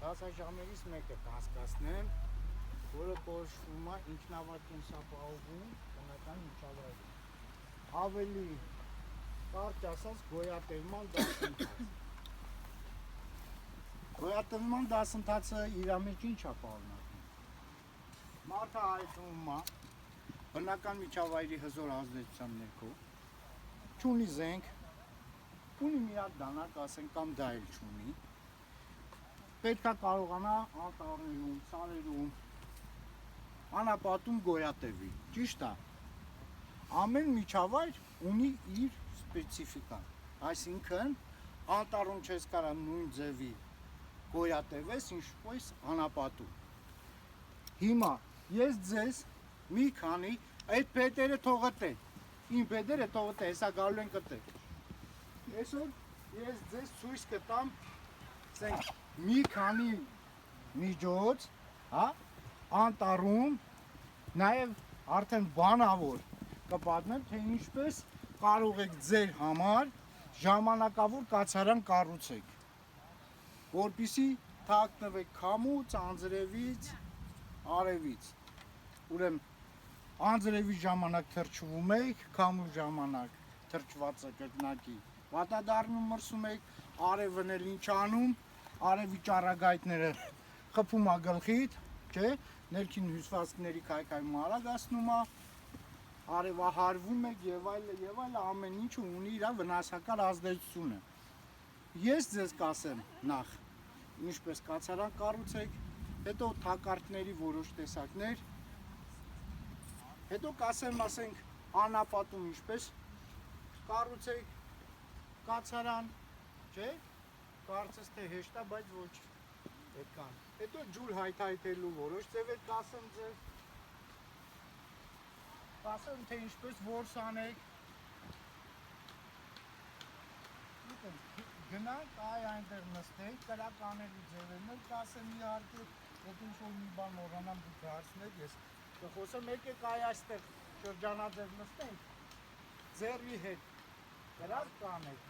դասաժամերից մեկը կանցկացնեմ, որը կոչվում է ինքնավարքենսապահովում տնական միջավայրում։ Ավելի կարճ ասած գոյատևման դասընթաց։ Գոյատևման դասընթացը իր մեջ ինչ է պարունակում։ Մարդը հայտնվում է բնական միջավայրի հզոր ազդեցության ներքո, չունի զենք, ունի մի հատ դանակ, ասենք, կամ դա էլ չունի, պետք է կարողանա անտառներում, սարերում, անապատում գոյատևի, ճիշտ է։ Ամեն միջավայր ունի իր սպეციფիկան, այսինքն անտառում չես կարա նույն ձևի գոյատևես, ինչպես անապատում։ Հիմա ես ձեզ մի քանի այդ փետերը թողտե, իմ փետերը թողտե, հեսա գալու են կտե։ Այսօր ես ձեզ ցույց կտամ, ասենք, մի քանի միջոց, հա, անտառում, նաև արդեն բանավոր կպատմեմ, թե ինչպես կարող եք ձեր համար ժամանակավոր կացարան կառուցեք, որպեսզի թաքնվեք քամուց, անձրևից, արևից։ Ուրեմն անձրևի ժամանակ թրջվում եք, քամու ժամանակ թրջված կրկնակի վատադառնում մրսում եք, արևն էլ ինչ անում, արևի ճառագայթները խփում է գլխիդ, չէ, ներքին հյուսվածքների քայքայումը արագացնում է, արևահարվում եք եւ այլն, ամեն ինչը ունի իր վնասակար ազդեցությունը։ Ես ձեզ կասեմ նախ ինչպես կացարան կառուցեք, հետո թակարդների որոշ տեսակներ, հետո կասեմ, ասենք, անապատում ինչպես կառուցեք կացարան, չէ, կարծես թե հեշտ է, բայց ոչ այդքան։ Հետո ջուր հայթայթելու որոշ ձևեր կասեմ ձեզ, կասեմ, թե ինչպես որս անեք, գնանք այնտեղ նստենք, կրականելու ձևերն էլ կասեմ իհարկե, եթե ինչ-որ մի բան մոռանամ դուք հարցնեք, ես կխոսեմ, եկեք այստեղ շրջանաձև նստենք, ձեռի հետ կրակ կանեք,